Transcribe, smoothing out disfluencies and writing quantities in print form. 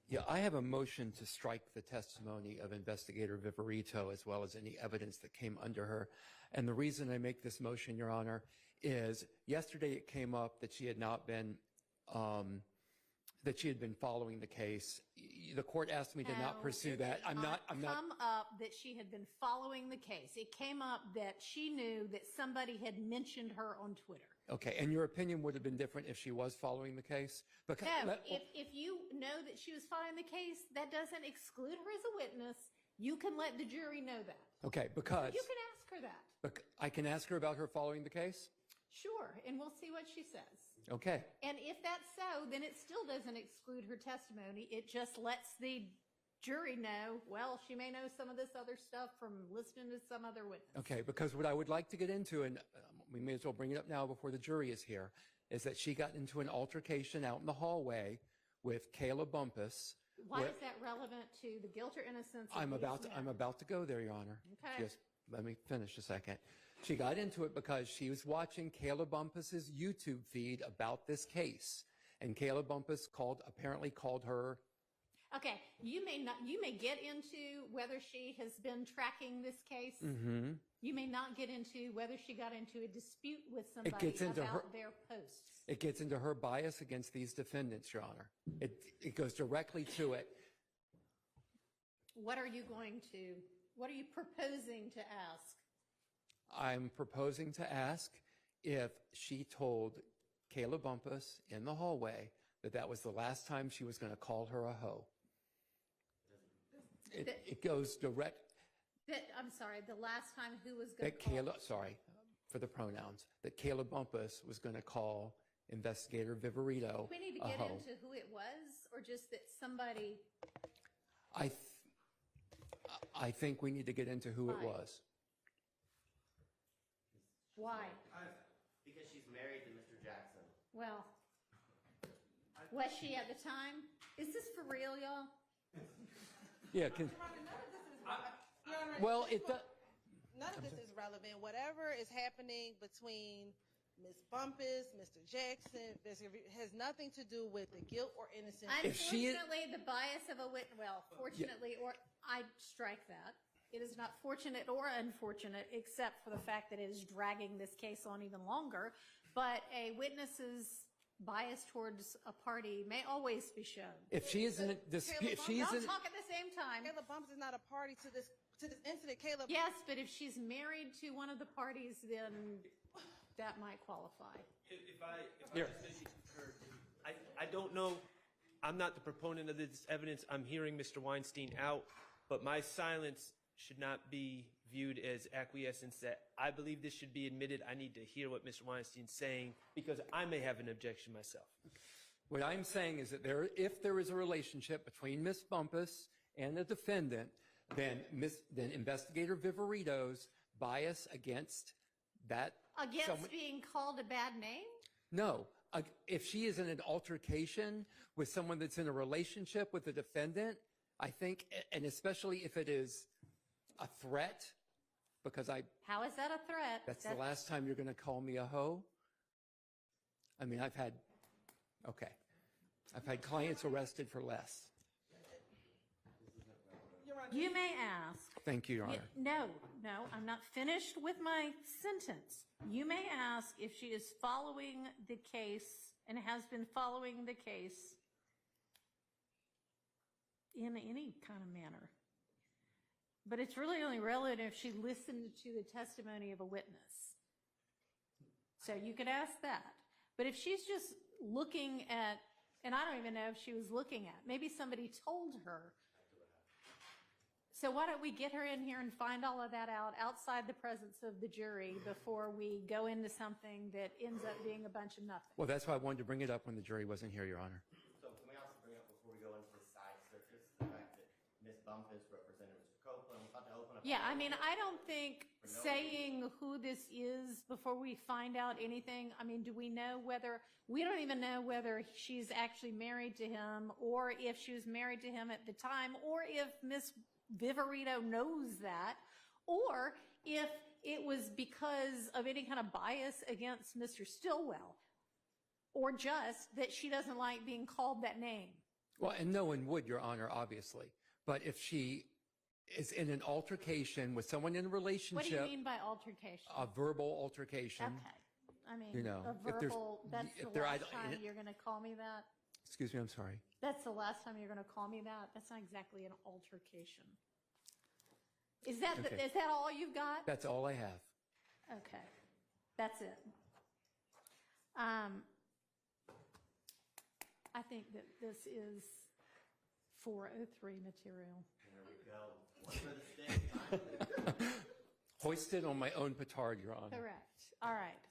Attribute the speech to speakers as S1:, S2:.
S1: Yeah, I have a motion to strike the testimony of Investigator Viverito as well as any evidence that came under her. And the reason I make this motion, Your Honor, is yesterday it came up that she had not been, that she had been following the case. The court asked me to not pursue that. I'm not.
S2: Come up that she had been following the case. It came up that she knew that somebody had mentioned her on Twitter.
S1: Okay, and your opinion would have been different if she was following the case? Because,
S2: no, if you know that she was following the case, that doesn't exclude her as a witness. You can let the jury know that.
S1: Okay, because...
S2: You can ask her that.
S1: I can ask her about her following the case?
S2: Sure, and we'll see what she says.
S1: Okay.
S2: And if that's so, then it still doesn't exclude her testimony. It just lets the jury know, well, she may know some of this other stuff from listening to some other witness.
S1: Okay, because what I would like to get into, and we may as well bring it up now before the jury is here, is that she got into an altercation out in the hallway with Kayla Bumpus.
S2: Why is that relevant to the guilt or innocence of
S1: I'm about to go there, Your Honor.
S2: Okay.
S1: Just let me finish a second. She got into it because she was watching Kayla Bumpus's YouTube feed about this case. And Kayla Bumpus apparently called her.
S2: Okay, you may get into whether she has been tracking this case.
S1: Mm-hmm.
S2: You may not get into whether she got into a dispute with somebody about their posts.
S1: It gets into her bias against these defendants, Your Honor. It goes directly to it.
S2: What are you proposing to ask?
S1: I'm proposing to ask if she told Kayla Bumpus in the hallway that that was the last time she was going to call her a hoe. It goes direct.
S2: I'm sorry, the last time who was going to call?
S1: Kayla, sorry for the pronouns, that Kayla Bumpus was going to call Investigator Viverito.
S2: We need to get into who it was, or just that somebody?
S1: I think we need to get into who it was.
S2: Why?
S3: Because she's married to Mr. Jackson.
S2: Well, was she at the time? Is this for real, y'all?
S1: Yeah. Well,
S4: none of this is relevant. Whatever is happening between Ms. Bumpus, Mr. Jackson, has nothing to do with the guilt or innocence.
S2: Unfortunately, the bias of a witness, fortunately, or I strike that. It is not fortunate or unfortunate, except for the fact that it is dragging this case on even longer. But a witness's bias towards a party may always be shown.
S1: If she is in a dispute,
S2: don't talk at the same time.
S4: Kayla Bumpus is not a party to this incident. Kayla.
S2: Yes, but if she's married to one of the parties, then that might qualify.
S5: I don't know. I'm not the proponent of this evidence. I'm hearing Mr. Weinstein out, but my silence should not be viewed as acquiescence that I believe this should be admitted. I need to hear what Mr. Weinstein's saying because I may have an objection myself.
S1: What I'm saying is that if there is a relationship between Ms. Bumpus and the defendant, then Investigator Viverito's bias against that.
S2: Against being called a bad name?
S1: No. If she is in an altercation with someone that's in a relationship with the defendant, I think, and especially if it is a threat, because
S2: How is that a threat?
S1: That's the last time you're going to call me a hoe? I mean, I've had clients arrested for less.
S2: You may ask.
S1: Thank you, Your Honor.
S2: No, I'm not finished with my sentence. You may ask if she is following the case and has been following the case in any kind of manner. But it's really only relevant if she listened to the testimony of a witness. So you could ask that. But if she's just looking at, and I don't even know if she was looking at, maybe somebody told her. So why don't we get her in here and find all of that out outside the presence of the jury before we go into something that ends up being a bunch of nothing?
S1: Well, that's why I wanted to bring it up when the jury wasn't here, Your Honor.
S3: So can we also bring up before we go into the side circuits the fact that Ms. Bumpus represented Mr. Copeland? We're about to open up.
S2: Yeah, I mean, I don't think saying who this is before we find out anything, I mean, do we know whether, we don't even know whether she's actually married to him or if she was married to him at the time or if Ms. Viverito knows that, or if it was because of any kind of bias against Mr. Stillwell, or just that she doesn't like being called that name.
S1: Well, and no one would, Your Honor, obviously. But if she is in an altercation with someone in a relationship.
S2: What do you mean by altercation?
S1: A verbal altercation.
S2: Okay. I mean,
S1: You know,
S2: a
S1: if there's-
S2: verbal, that's
S1: if
S2: the
S1: there-
S2: last time you're going to call me that?
S1: Excuse me, I'm sorry.
S2: That's the last time you're going to call me that? That's not exactly an altercation. Is that,
S1: Okay.
S2: is that all you've got?
S1: That's all I have.
S2: Okay. That's it. I think that this is 403 material.
S3: There we go. One for the stick.
S1: Hoisted on my own petard, Your Honor.
S2: Correct. All right.